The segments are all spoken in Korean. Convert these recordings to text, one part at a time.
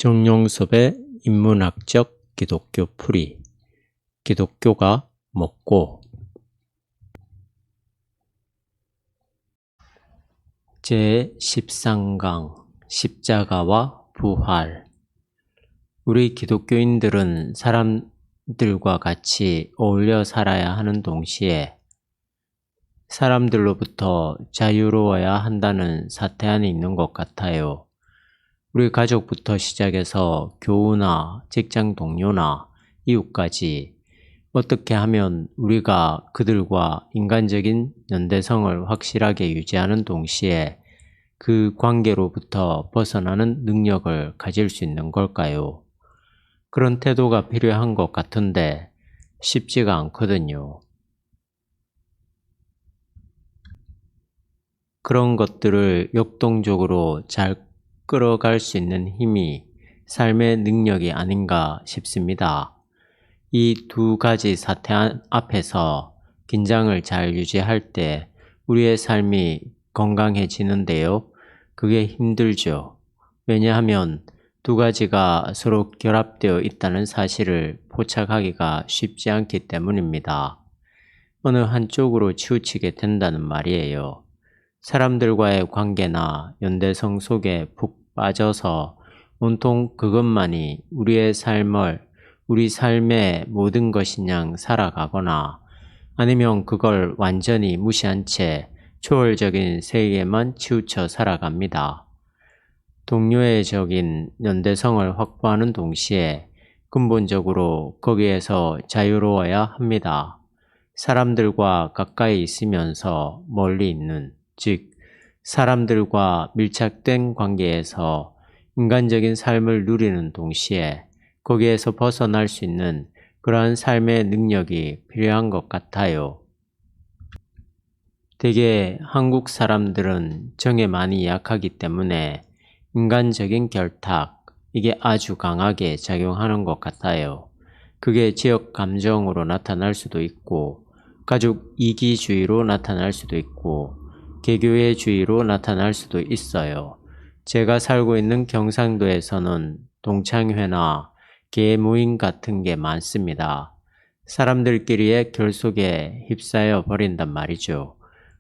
정용섭의 인문학적 기독교 풀이. 기독교가 뭐고? 제13강 십자가와 부활. 우리 기독교인들은 사람들과 같이 어울려 살아야 하는 동시에 사람들로부터 자유로워야 한다는 사태 안에 있는 것 같아요. 우리 가족부터 시작해서 교우나 직장 동료나 이웃까지 어떻게 하면 우리가 그들과 인간적인 연대성을 확실하게 유지하는 동시에 그 관계로부터 벗어나는 능력을 가질 수 있는 걸까요? 그런 태도가 필요한 것 같은데 쉽지가 않거든요. 그런 것들을 역동적으로 잘 끌어갈 수 있는 힘이 삶의 능력이 아닌가 싶습니다. 이 두 가지 사태 앞에서 긴장을 잘 유지할 때 우리의 삶이 건강해지는데요. 그게 힘들죠. 왜냐하면 두 가지가 서로 결합되어 있다는 사실을 포착하기가 쉽지 않기 때문입니다. 어느 한쪽으로 치우치게 된다는 말이에요. 사람들과의 관계나 연대성 속에 푹 빠져서 온통 그것만이 우리 삶의 모든 것인 양 살아가거나 아니면 그걸 완전히 무시한 채 초월적인 세계에만 치우쳐 살아갑니다. 동료애적인 연대성을 확보하는 동시에 근본적으로 거기에서 자유로워야 합니다. 사람들과 가까이 있으면서 멀리 있는, 즉 사람들과 밀착된 관계에서 인간적인 삶을 누리는 동시에 거기에서 벗어날 수 있는 그러한 삶의 능력이 필요한 것 같아요. 대개 한국 사람들은 정에 많이 약하기 때문에 인간적인 결탁, 이게 아주 강하게 작용하는 것 같아요. 그게 지역 감정으로 나타날 수도 있고 가족 이기주의로 나타날 수도 있고 개교회주의로 나타날 수도 있어요. 제가 살고 있는 경상도에서는 동창회나 계모임 같은 게 많습니다. 사람들끼리의 결속에 휩싸여 버린단 말이죠.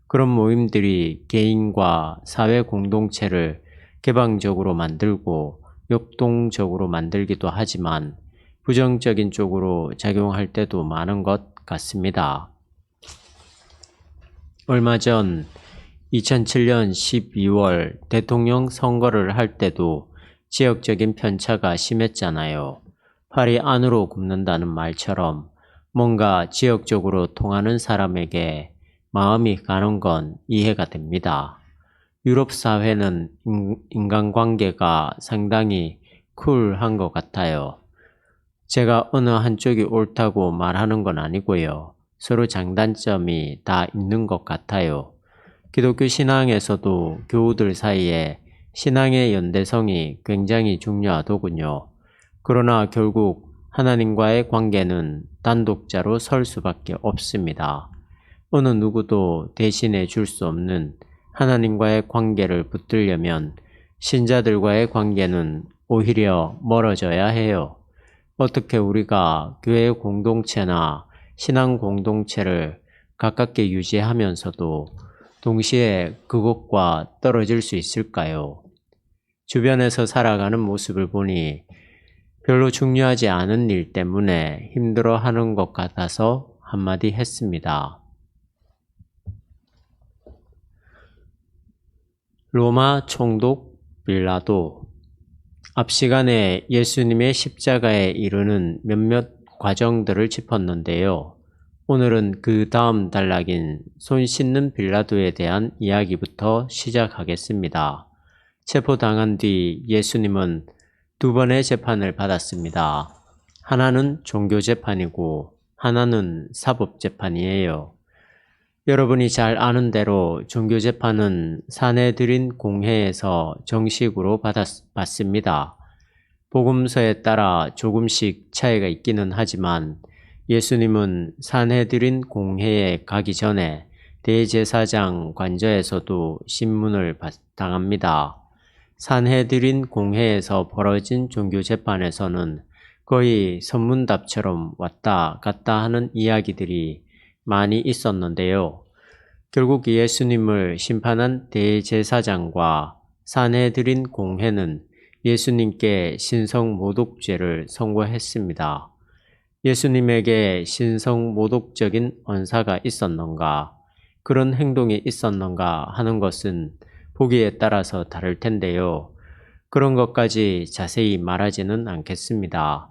그런 모임들이 개인과 사회 공동체를 개방적으로 만들고 역동적으로 만들기도 하지만 부정적인 쪽으로 작용할 때도 많은 것 같습니다. 얼마 전 2007년 12월 대통령 선거를 할 때도 지역적인 편차가 심했잖아요. 팔이 안으로 굽는다는 말처럼 뭔가 지역적으로 통하는 사람에게 마음이 가는 건 이해가 됩니다. 유럽 사회는 인간관계가 상당히 쿨한 것 같아요. 제가 어느 한쪽이 옳다고 말하는 건 아니고요. 서로 장단점이 다 있는 것 같아요. 기독교 신앙에서도 교우들 사이에 신앙의 연대성이 굉장히 중요하더군요. 그러나 결국 하나님과의 관계는 단독자로 설 수밖에 없습니다. 어느 누구도 대신해 줄 수 없는 하나님과의 관계를 붙들려면 신자들과의 관계는 오히려 멀어져야 해요. 어떻게 우리가 교회 공동체나 신앙 공동체를 가깝게 유지하면서도 동시에 그것과 떨어질 수 있을까요? 주변에서 살아가는 모습을 보니 별로 중요하지 않은 일 때문에 힘들어하는 것 같아서 한마디 했습니다. 로마 총독 빌라도. 앞 시간에 예수님의 십자가에 이르는 몇몇 과정들을 짚었는데요. 오늘은 그 다음 단락인 손 씻는 빌라도에 대한 이야기부터 시작하겠습니다. 체포당한 뒤 예수님은 두 번의 재판을 받았습니다. 하나는 종교재판이고 하나는 사법재판이에요. 여러분이 잘 아는 대로 종교재판은 사내들인 공회에서 정식으로 받습니다. 복음서에 따라 조금씩 차이가 있기는 하지만 예수님은 산헤드린 공회에 가기 전에 대제사장 관저에서도 신문을 당합니다. 산헤드린 공회에서 벌어진 종교 재판에서는 거의 선문답처럼 왔다 갔다 하는 이야기들이 많이 있었는데요. 결국 예수님을 심판한 대제사장과 산헤드린 공회는 예수님께 신성모독죄를 선고했습니다. 예수님에게 신성모독적인 언사가 있었는가, 그런 행동이 있었는가 하는 것은 보기에 따라서 다를 텐데요. 그런 것까지 자세히 말하지는 않겠습니다.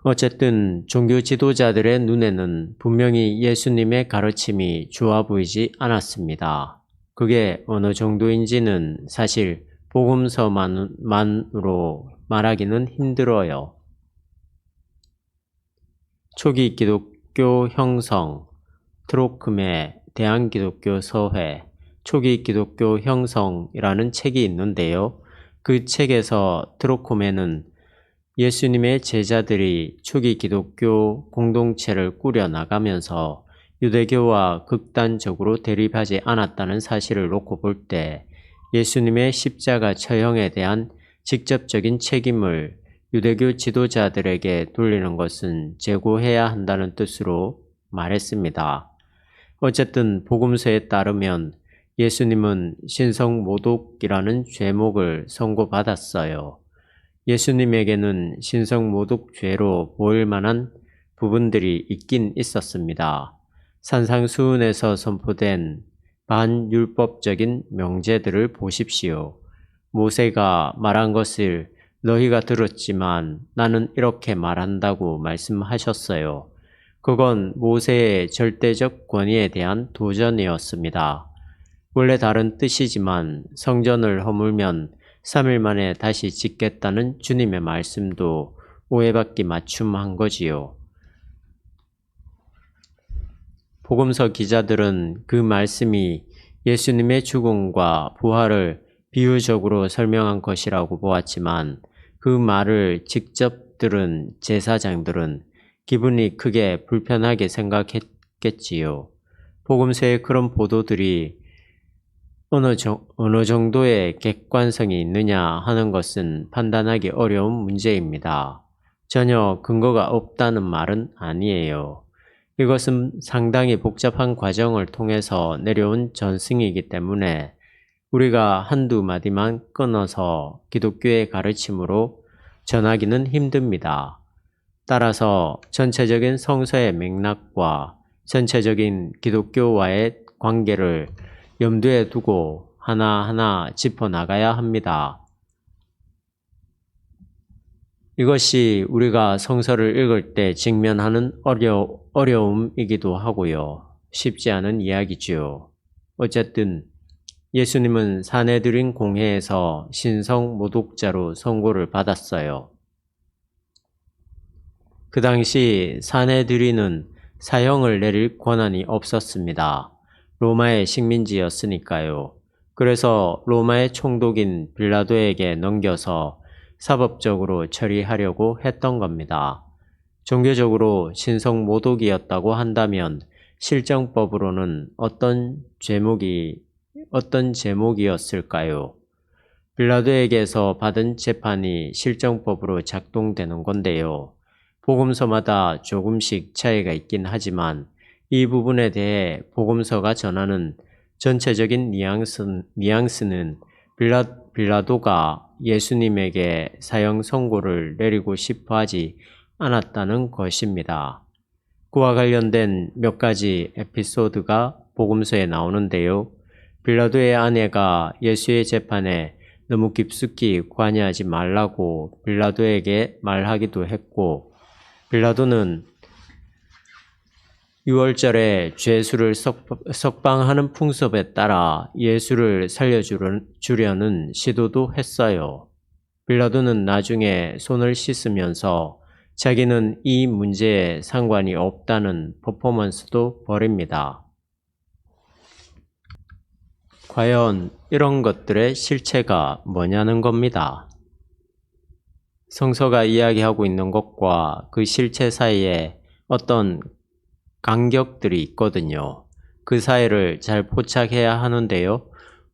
어쨌든 종교 지도자들의 눈에는 분명히 예수님의 가르침이 좋아 보이지 않았습니다. 그게 어느 정도인지는 사실 복음서만으로 말하기는 힘들어요. 초기 기독교 형성, 트로크메 대한기독교 서회, 초기 기독교 형성이라는 책이 있는데요. 그 책에서 트로크메는 예수님의 제자들이 초기 기독교 공동체를 꾸려나가면서 유대교와 극단적으로 대립하지 않았다는 사실을 놓고 볼 때 예수님의 십자가 처형에 대한 직접적인 책임을 유대교 지도자들에게 돌리는 것은 재고해야 한다는 뜻으로 말했습니다. 어쨌든 복음서에 따르면 예수님은 신성모독이라는 죄목을 선고받았어요. 예수님에게는 신성모독죄로 보일 만한 부분들이 있긴 있었습니다. 산상수훈에서 선포된 반율법적인 명제들을 보십시오. 모세가 말한 것을 너희가 들었지만 나는 이렇게 말한다고 말씀하셨어요. 그건 모세의 절대적 권위에 대한 도전이었습니다. 원래 다른 뜻이지만 성전을 허물면 3일 만에 다시 짓겠다는 주님의 말씀도 오해받기 맞춤한 거지요. 복음서 기자들은 그 말씀이 예수님의 죽음과 부활을 비유적으로 설명한 것이라고 보았지만 그 말을 직접 들은 제사장들은 기분이 크게 불편하게 생각했겠지요. 복음서의 그런 보도들이 어느 정도의 객관성이 있느냐 하는 것은 판단하기 어려운 문제입니다. 전혀 근거가 없다는 말은 아니에요. 이것은 상당히 복잡한 과정을 통해서 내려온 전승이기 때문에 우리가 한두 마디만 끊어서 기독교의 가르침으로 전하기는 힘듭니다. 따라서 전체적인 성서의 맥락과 전체적인 기독교와의 관계를 염두에 두고 하나하나 짚어나가야 합니다. 이것이 우리가 성서를 읽을 때 직면하는 어려움이기도 하고요. 쉽지 않은 이야기지요. 어쨌든 예수님은 산헤드린 공회에서 신성모독자로 선고를 받았어요. 그 당시 산헤드린은 사형을 내릴 권한이 없었습니다. 로마의 식민지였으니까요. 그래서 로마의 총독인 빌라도에게 넘겨서 사법적으로 처리하려고 했던 겁니다. 종교적으로 신성모독이었다고 한다면 실정법으로는 어떤 제목이었을까요? 빌라도에게서 받은 재판이 실정법으로 작동되는 건데요. 복음서마다 조금씩 차이가 있긴 하지만 이 부분에 대해 복음서가 전하는 전체적인 뉘앙스는 빌라도가 예수님에게 사형 선고를 내리고 싶어 하지 않았다는 것입니다. 그와 관련된 몇 가지 에피소드가 복음서에 나오는데요. 빌라도의 아내가 예수의 재판에 너무 깊숙이 관여하지 말라고 빌라도에게 말하기도 했고, 빌라도는 6월절에 죄수를 석방하는 풍습에 따라 예수를 살려주려는 시도도 했어요. 빌라도는 나중에 손을 씻으면서 자기는 이 문제에 상관이 없다는 퍼포먼스도 벌입니다. 과연 이런 것들의 실체가 뭐냐는 겁니다. 성서가 이야기하고 있는 것과 그 실체 사이에 어떤 간격들이 있거든요. 그 사이를 잘 포착해야 하는데요.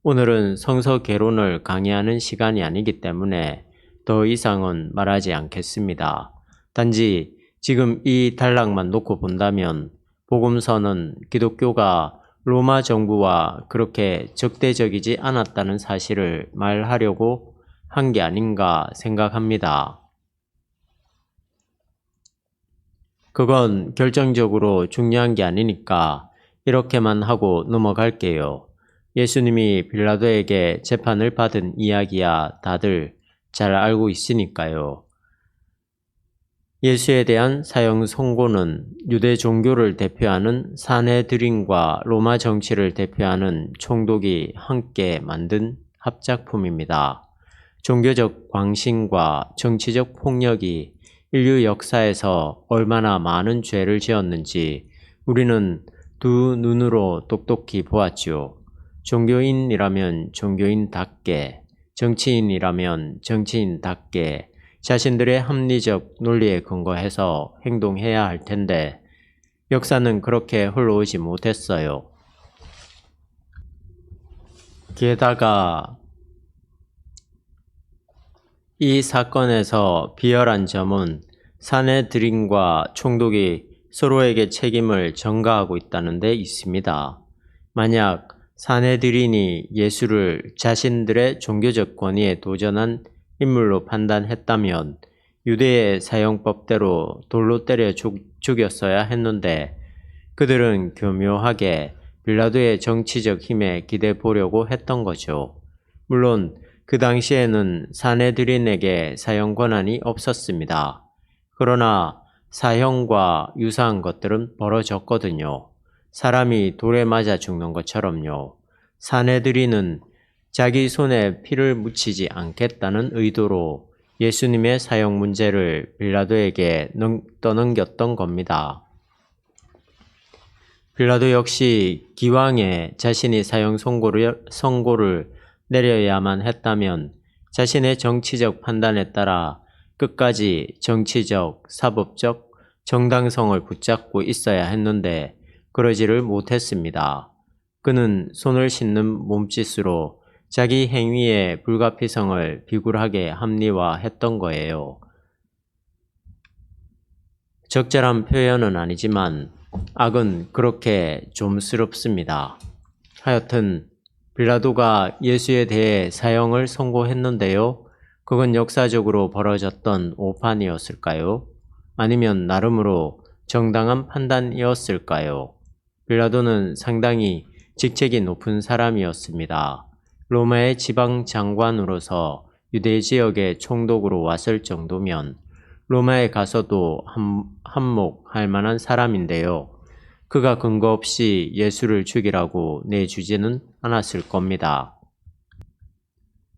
오늘은 성서 개론을 강의하는 시간이 아니기 때문에 더 이상은 말하지 않겠습니다. 단지 지금 이 단락만 놓고 본다면 복음서는 기독교가 로마 정부와 그렇게 적대적이지 않았다는 사실을 말하려고 한 게 아닌가 생각합니다. 그건 결정적으로 중요한 게 아니니까 이렇게만 하고 넘어갈게요. 예수님이 빌라도에게 재판을 받은 이야기야 다들 잘 알고 있으니까요. 예수에 대한 사형 선고는 유대 종교를 대표하는 사네드린과 로마 정치를 대표하는 총독이 함께 만든 합작품입니다. 종교적 광신과 정치적 폭력이 인류 역사에서 얼마나 많은 죄를 지었는지 우리는 두 눈으로 똑똑히 보았지요. 종교인이라면 종교인답게, 정치인이라면 정치인답게 자신들의 합리적 논리에 근거해서 행동해야 할 텐데 역사는 그렇게 흘러오지 못했어요. 게다가 이 사건에서 비열한 점은 사네드린과 총독이 서로에게 책임을 전가하고 있다는 데 있습니다. 만약 사네드린이 예수를 자신들의 종교적 권위에 도전한 인물로 판단했다면 유대의 사형법대로 돌로 때려 죽였어야 했는데 그들은 교묘하게 빌라도의 정치적 힘에 기대 보려고 했던 거죠. 물론 그 당시에는 사네드린에게 사형 권한이 없었습니다. 그러나 사형과 유사한 것들은 벌어졌거든요. 사람이 돌에 맞아 죽는 것처럼요. 사네드린은 자기 손에 피를 묻히지 않겠다는 의도로 예수님의 사형 문제를 빌라도에게 떠넘겼던 겁니다. 빌라도 역시 기왕에 자신이 사형 선고를 내려야만 했다면 자신의 정치적 판단에 따라 끝까지 정치적, 사법적 정당성을 붙잡고 있어야 했는데 그러지를 못했습니다. 그는 손을 씻는 몸짓으로 자기 행위의 불가피성을 비굴하게 합리화했던 거예요. 적절한 표현은 아니지만 악은 그렇게 좀스럽습니다. 하여튼 빌라도가 예수에 대해 사형을 선고했는데요. 그건 역사적으로 벌어졌던 오판이었을까요? 아니면 나름으로 정당한 판단이었을까요? 빌라도는 상당히 직책이 높은 사람이었습니다. 로마의 지방 장관으로서 유대 지역의 총독으로 왔을 정도면 로마에 가서도 한몫할 만한 사람인데요. 그가 근거 없이 예수를 죽이라고 내주지는 않았을 겁니다.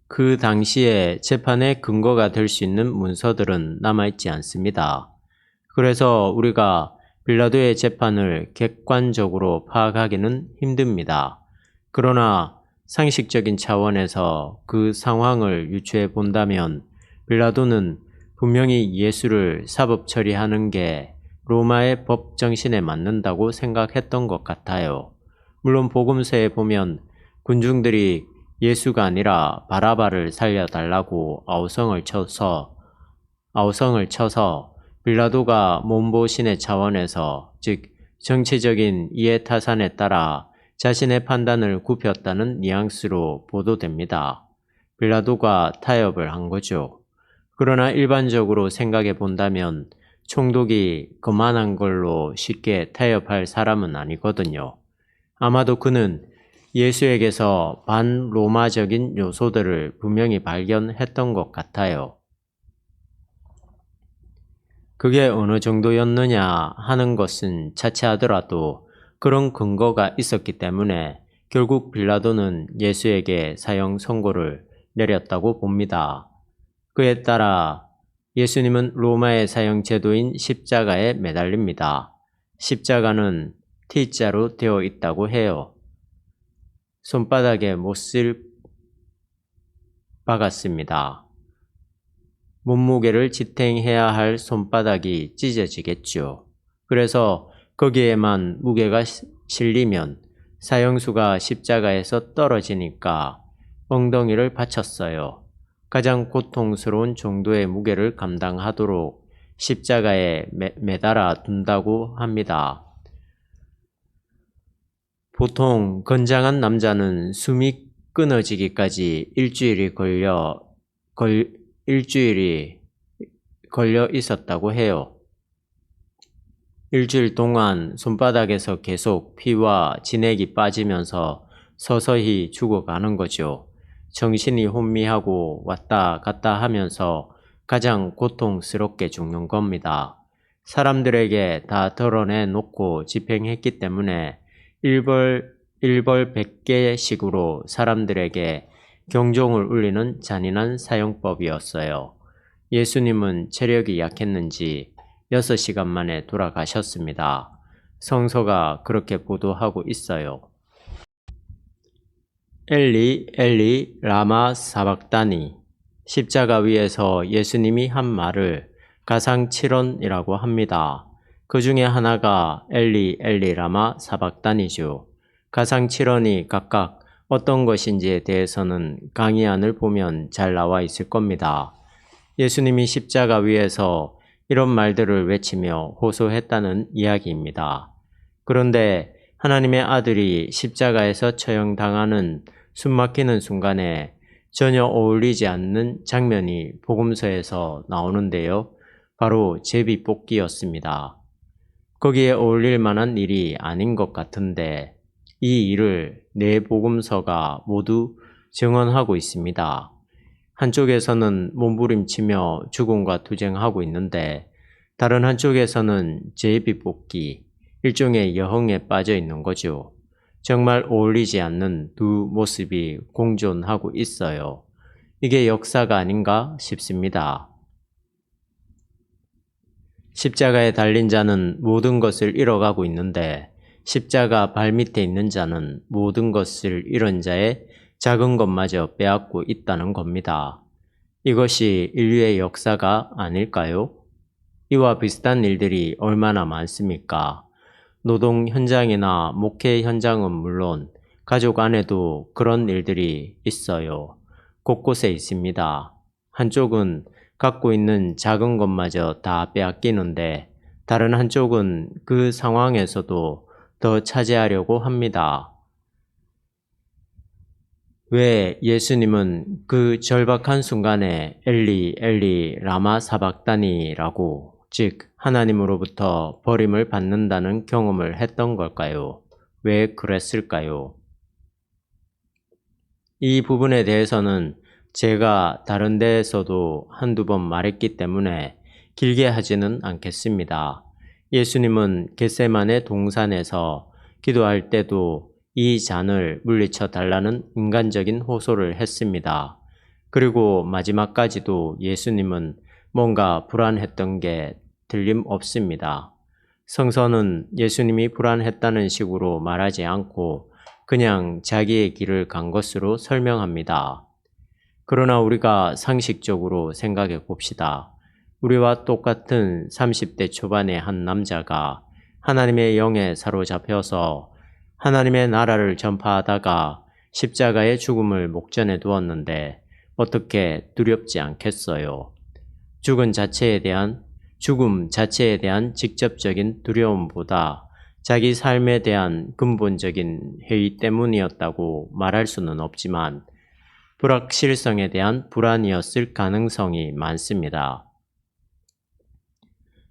그 당시에 재판의 근거가 될 수 있는 문서들은 남아있지 않습니다. 그래서 우리가 빌라도의 재판을 객관적으로 파악하기는 힘듭니다. 그러나 상식적인 차원에서 그 상황을 유추해 본다면 빌라도는 분명히 예수를 사법 처리하는 게 로마의 법 정신에 맞는다고 생각했던 것 같아요. 물론 복음서에 보면 군중들이 예수가 아니라 바라바를 살려달라고 아우성을 쳐서 빌라도가 몸보신의 차원에서 즉 정치적인 이해타산에 따라 자신의 판단을 굽혔다는 뉘앙스로 보도됩니다. 빌라도가 타협을 한 거죠. 그러나 일반적으로 생각해 본다면 총독이 그만한 걸로 쉽게 타협할 사람은 아니거든요. 아마도 그는 예수에게서 반로마적인 요소들을 분명히 발견했던 것 같아요. 그게 어느 정도였느냐 하는 것은 차치하더라도 그런 근거가 있었기 때문에 결국 빌라도는 예수에게 사형 선고를 내렸다고 봅니다. 그에 따라 예수님은 로마의 사형 제도인 십자가에 매달립니다. 십자가는 T자로 되어 있다고 해요. 손바닥에 못을 박았습니다. 몸무게를 지탱해야 할 손바닥이 찢어지겠죠. 그래서 거기에만 무게가 실리면 사형수가 십자가에서 떨어지니까 엉덩이를 받쳤어요. 가장 고통스러운 정도의 무게를 감당하도록 십자가에 매달아 둔다고 합니다. 보통 건장한 남자는 숨이 끊어지기까지 일주일이 걸려 있었다고 해요. 일주일 동안 손바닥에서 계속 피와 진액이 빠지면서 서서히 죽어가는 거죠. 정신이 혼미하고 왔다 갔다 하면서 가장 고통스럽게 죽는 겁니다. 사람들에게 다 덜어내 놓고 집행했기 때문에 일벌백계식으로 사람들에게 경종을 울리는 잔인한 사형법이었어요. 예수님은 체력이 약했는지 6시간 만에 돌아가셨습니다. 성서가 그렇게 보도하고 있어요. 엘리 엘리 라마 사박다니. 십자가 위에서 예수님이 한 말을 가상칠언이라고 합니다. 그 중에 하나가 엘리 엘리 라마 사박다니죠. 가상칠언이 각각 어떤 것인지에 대해서는 강의안을 보면 잘 나와 있을 겁니다. 예수님이 십자가 위에서 이런 말들을 외치며 호소했다는 이야기입니다. 그런데 하나님의 아들이 십자가에서 처형당하는 숨막히는 순간에 전혀 어울리지 않는 장면이 복음서에서 나오는데요. 바로 제비뽑기였습니다. 거기에 어울릴 만한 일이 아닌 것 같은데 이 일을 네 복음서가 모두 증언하고 있습니다. 한쪽에서는 몸부림치며 죽음과 투쟁하고 있는데 다른 한쪽에서는 제비뽑기, 일종의 여흥에 빠져 있는 거죠. 정말 어울리지 않는 두 모습이 공존하고 있어요. 이게 역사가 아닌가 싶습니다. 십자가에 달린 자는 모든 것을 잃어가고 있는데 십자가 발밑에 있는 자는 모든 것을 잃은 자의 작은 것마저 빼앗고 있다는 겁니다. 이것이 인류의 역사가 아닐까요? 이와 비슷한 일들이 얼마나 많습니까? 노동 현장이나 목회 현장은 물론 가족 안에도 그런 일들이 있어요. 곳곳에 있습니다. 한쪽은 갖고 있는 작은 것마저 다 빼앗기는데 다른 한쪽은 그 상황에서도 더 차지하려고 합니다. 왜 예수님은 그 절박한 순간에 엘리 엘리 라마 사박다니라고 즉 하나님으로부터 버림을 받는다는 경험을 했던 걸까요? 왜 그랬을까요? 이 부분에 대해서는 제가 다른 데에서도 한두 번 말했기 때문에 길게 하지는 않겠습니다. 예수님은 겟세마네 동산에서 기도할 때도 이 잔을 물리쳐 달라는 인간적인 호소를 했습니다. 그리고 마지막까지도 예수님은 뭔가 불안했던 게 틀림없습니다. 성서는 예수님이 불안했다는 식으로 말하지 않고 그냥 자기의 길을 간 것으로 설명합니다. 그러나 우리가 상식적으로 생각해 봅시다. 우리와 똑같은 30대 초반의 한 남자가 하나님의 영에 사로잡혀서 하나님의 나라를 전파하다가 십자가의 죽음을 목전에 두었는데 어떻게 두렵지 않겠어요? 죽음 자체에 대한 직접적인 두려움보다 자기 삶에 대한 근본적인 회의 때문이었다고 말할 수는 없지만 불확실성에 대한 불안이었을 가능성이 많습니다.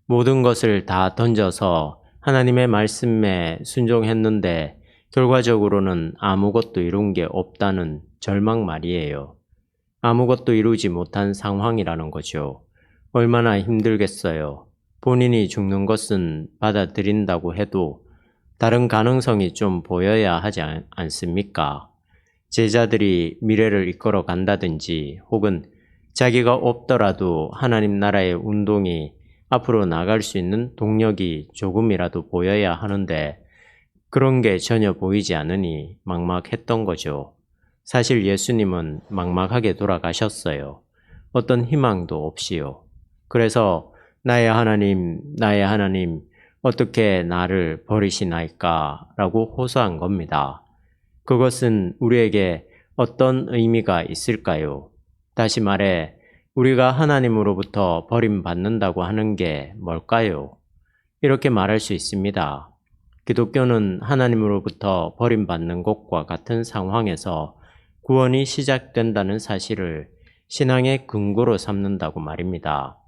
모든 것을 다 던져서 하나님의 말씀에 순종했는데 결과적으로는 아무것도 이룬 게 없다는 절망 말이에요. 아무것도 이루지 못한 상황이라는 거죠. 얼마나 힘들겠어요. 본인이 죽는 것은 받아들인다고 해도 다른 가능성이 좀 보여야 하지 않습니까? 제자들이 미래를 이끌어 간다든지 혹은 자기가 없더라도 하나님 나라의 운동이 앞으로 나갈 수 있는 동력이 조금이라도 보여야 하는데 그런 게 전혀 보이지 않으니 막막했던 거죠. 사실 예수님은 막막하게 돌아가셨어요. 어떤 희망도 없이요. 그래서 나의 하나님, 어떻게 나를 버리시나이까? 라고 호소한 겁니다. 그것은 우리에게 어떤 의미가 있을까요? 다시 말해, 우리가 하나님으로부터 버림받는다고 하는 게 뭘까요? 이렇게 말할 수 있습니다. 기독교는 하나님으로부터 버림받는 것과 같은 상황에서 구원이 시작된다는 사실을 신앙의 근거로 삼는다고 말입니다.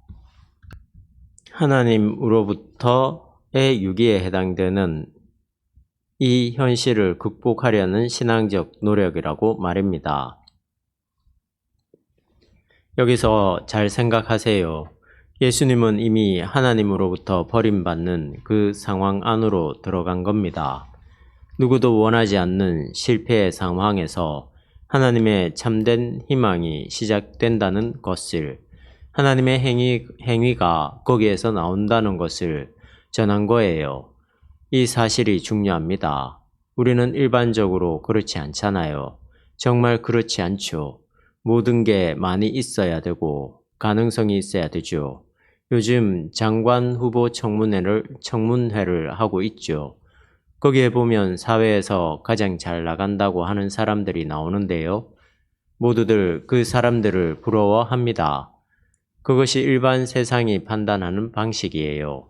하나님으로부터의 유기에 해당되는 이 현실을 극복하려는 신앙적 노력이라고 말입니다. 여기서 잘 생각하세요. 예수님은 이미 하나님으로부터 버림받는 그 상황 안으로 들어간 겁니다. 누구도 원하지 않는 실패의 상황에서 하나님의 참된 희망이 시작된다는 것을, 하나님의 행위가 거기에서 나온다는 것을 전한 거예요. 이 사실이 중요합니다. 우리는 일반적으로 그렇지 않잖아요. 정말 그렇지 않죠. 모든 게 많이 있어야 되고 가능성이 있어야 되죠. 요즘 장관 후보 청문회를 하고 있죠. 거기에 보면 사회에서 가장 잘 나간다고 하는 사람들이 나오는데요. 모두들 그 사람들을 부러워합니다. 그것이 일반 세상이 판단하는 방식이에요.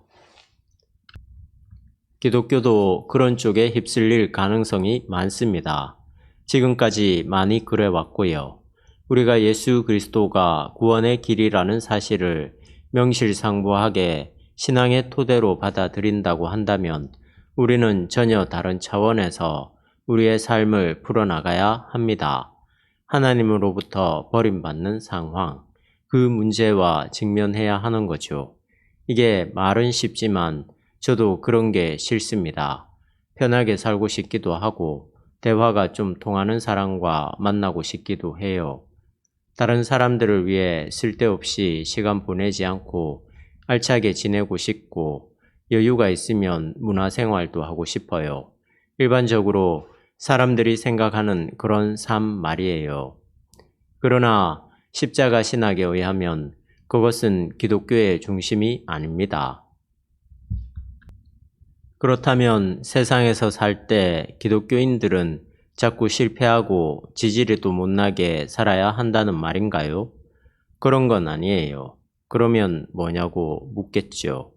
기독교도 그런 쪽에 휩쓸릴 가능성이 많습니다. 지금까지 많이 그래왔고요. 우리가 예수 그리스도가 구원의 길이라는 사실을 명실상부하게 신앙의 토대로 받아들인다고 한다면 우리는 전혀 다른 차원에서 우리의 삶을 풀어나가야 합니다. 하나님으로부터 버림받는 상황, 그 문제와 직면해야 하는 거죠. 이게 말은 쉽지만 저도 그런 게 싫습니다. 편하게 살고 싶기도 하고 대화가 좀 통하는 사람과 만나고 싶기도 해요. 다른 사람들을 위해 쓸데없이 시간 보내지 않고 알차게 지내고 싶고 여유가 있으면 문화생활도 하고 싶어요. 일반적으로 사람들이 생각하는 그런 삶 말이에요. 그러나 십자가 신학에 의하면 그것은 기독교의 중심이 아닙니다. 그렇다면 세상에서 살 때 기독교인들은 자꾸 실패하고 지지리도 못나게 살아야 한다는 말인가요? 그런 건 아니에요. 그러면 뭐냐고 묻겠죠.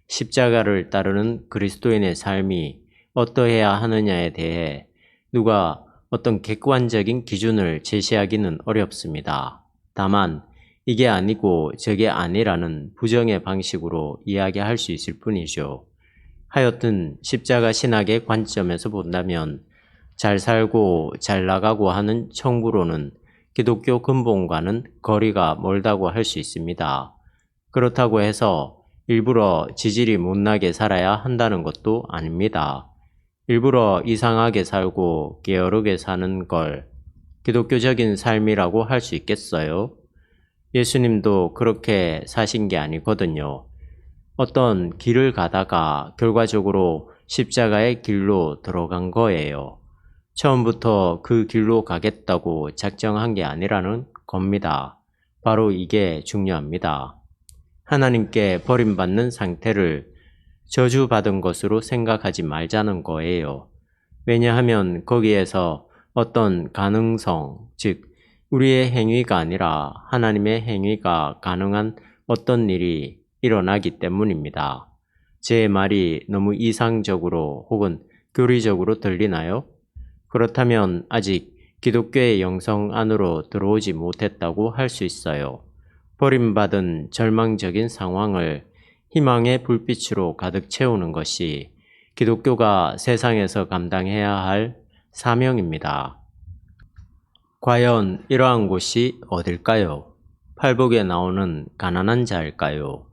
십자가를 따르는 그리스도인의 삶이 어떠해야 하느냐에 대해 누가 어떤 객관적인 기준을 제시하기는 어렵습니다. 다만 이게 아니고 저게 아니라는 부정의 방식으로 이야기할 수 있을 뿐이죠. 하여튼 십자가 신학의 관점에서 본다면 잘 살고 잘 나가고 하는 청구로는 기독교 근본과는 거리가 멀다고 할 수 있습니다. 그렇다고 해서 일부러 지질이 못나게 살아야 한다는 것도 아닙니다. 일부러 이상하게 살고 게으르게 사는 걸 기독교적인 삶이라고 할 수 있겠어요? 예수님도 그렇게 사신 게 아니거든요. 어떤 길을 가다가 결과적으로 십자가의 길로 들어간 거예요. 처음부터 그 길로 가겠다고 작정한 게 아니라는 겁니다. 바로 이게 중요합니다. 하나님께 버림받는 상태를 저주받은 것으로 생각하지 말자는 거예요. 왜냐하면 거기에서 어떤 가능성, 즉 우리의 행위가 아니라 하나님의 행위가 가능한 어떤 일이 일어나기 때문입니다. 제 말이 너무 이상적으로 혹은 교리적으로 들리나요? 그렇다면 아직 기독교의 영성 안으로 들어오지 못했다고 할 수 있어요. 버림받은 절망적인 상황을 희망의 불빛으로 가득 채우는 것이 기독교가 세상에서 감당해야 할 사명입니다. 과연 이러한 곳이 어딜까요? 팔복에 나오는 가난한 자일까요?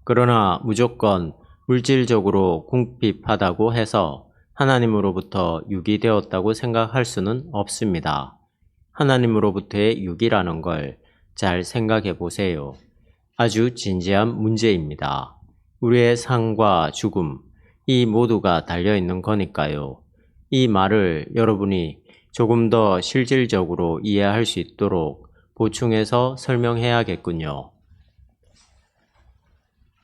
그러나 무조건 물질적으로 궁핍하다고 해서 하나님으로부터 유기되었다고 생각할 수는 없습니다. 하나님으로부터의 유기라는 걸 잘 생각해 보세요. 아주 진지한 문제입니다. 우리의 삶과 죽음, 이 모두가 달려있는 거니까요. 이 말을 여러분이 조금 더 실질적으로 이해할 수 있도록 보충해서 설명해야겠군요.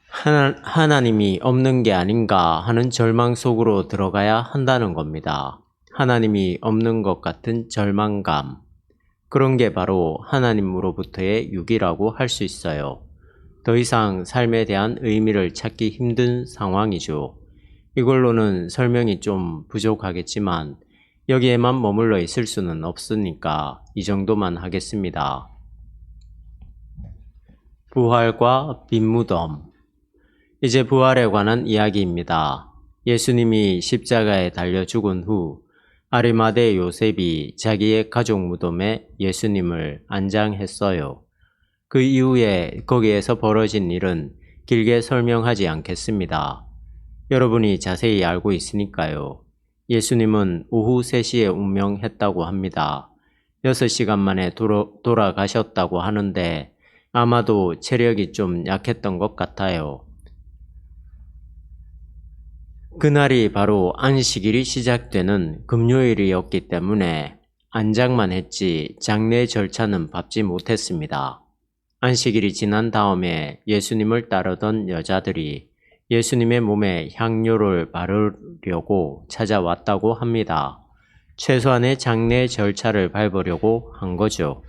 하나님이 없는 게 아닌가 하는 절망 속으로 들어가야 한다는 겁니다. 하나님이 없는 것 같은 절망감. 그런 게 바로 하나님으로부터의 유기라고 할 수 있어요. 더 이상 삶에 대한 의미를 찾기 힘든 상황이죠. 이걸로는 설명이 좀 부족하겠지만 여기에만 머물러 있을 수는 없으니까 이 정도만 하겠습니다. 부활과 빈 무덤. 이제 부활에 관한 이야기입니다. 예수님이 십자가에 달려 죽은 후 아리마대 요셉이 자기의 가족 무덤에 예수님을 안장했어요. 그 이후에 거기에서 벌어진 일은 길게 설명하지 않겠습니다. 여러분이 자세히 알고 있으니까요. 예수님은 오후 3시에 운명했다고 합니다. 6시간 만에 돌아가셨다고 하는데 아마도 체력이 좀 약했던 것 같아요. 그날이 바로 안식일이 시작되는 금요일이었기 때문에 안장만 했지 장례 절차는 밟지 못했습니다. 안식일이 지난 다음에 예수님을 따르던 여자들이 예수님의 몸에 향료를 바르려고 찾아왔다고 합니다. 최소한의 장례 절차를 밟으려고 한 거죠.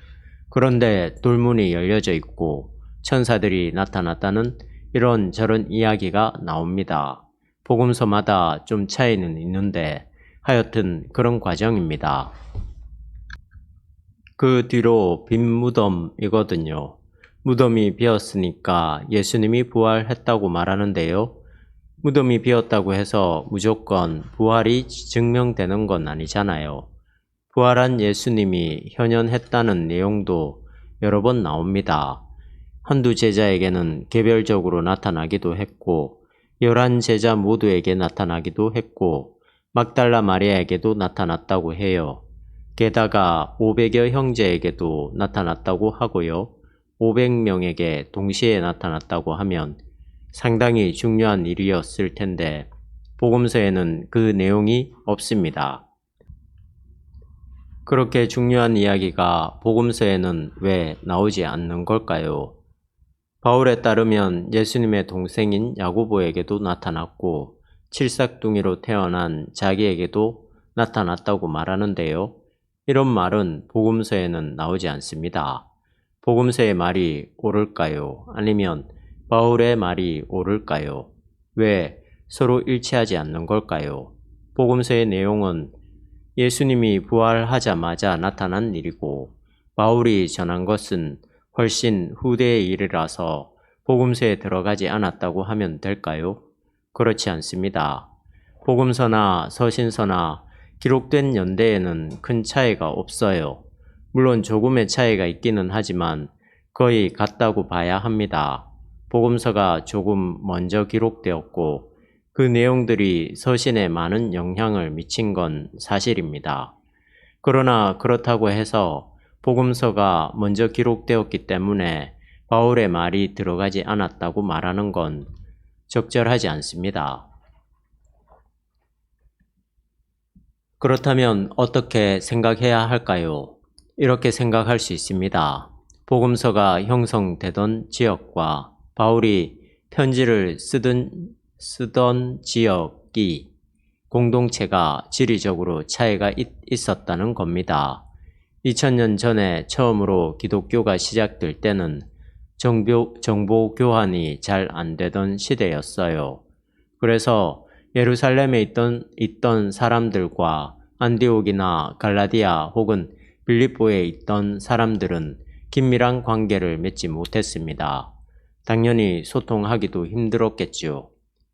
그런데 돌문이 열려져 있고 천사들이 나타났다는 이런저런 이야기가 나옵니다. 복음서마다 좀 차이는 있는데 하여튼 그런 과정입니다. 그 뒤로 빈 무덤이거든요. 무덤이 비었으니까 예수님이 부활했다고 말하는데요. 무덤이 비었다고 해서 무조건 부활이 증명되는 건 아니잖아요. 부활한 예수님이 현현했다는 내용도 여러 번 나옵니다. 한두 제자에게는 개별적으로 나타나기도 했고 11제자 모두에게 나타나기도 했고 막달라 마리아에게도 나타났다고 해요. 게다가 500여 형제에게도 나타났다고 하고요. 500명에게 동시에 나타났다고 하면 상당히 중요한 일이었을 텐데 복음서에는 그 내용이 없습니다. 그렇게 중요한 이야기가 복음서에는 왜 나오지 않는 걸까요? 바울에 따르면 예수님의 동생인 야고보에게도 나타났고 칠삭둥이로 태어난 자기에게도 나타났다고 말하는데요. 이런 말은 복음서에는 나오지 않습니다. 복음서의 말이 옳을까요? 아니면 바울의 말이 옳을까요? 왜 서로 일치하지 않는 걸까요? 복음서의 내용은 예수님이 부활하자마자 나타난 일이고 바울이 전한 것은 훨씬 후대의 일이라서 복음서에 들어가지 않았다고 하면 될까요? 그렇지 않습니다. 복음서나 서신서나 기록된 연대에는 큰 차이가 없어요. 물론 조금의 차이가 있기는 하지만 거의 같다고 봐야 합니다. 복음서가 조금 먼저 기록되었고 그 내용들이 서신에 많은 영향을 미친 건 사실입니다. 그러나 그렇다고 해서 복음서가 먼저 기록되었기 때문에 바울의 말이 들어가지 않았다고 말하는 건 적절하지 않습니다. 그렇다면 어떻게 생각해야 할까요? 이렇게 생각할 수 있습니다. 복음서가 형성되던 지역과 바울이 편지를 쓰던 지역이 공동체가 지리적으로 차이가 있었다는 겁니다. 2000년 전에 처음으로 기독교가 시작될 때는 정보 교환이 잘 안 되던 시대였어요. 그래서 예루살렘에 있던 사람들과 안디옥이나 갈라디아 혹은 빌립보에 있던 사람들은 긴밀한 관계를 맺지 못했습니다. 당연히 소통하기도 힘들었겠지요.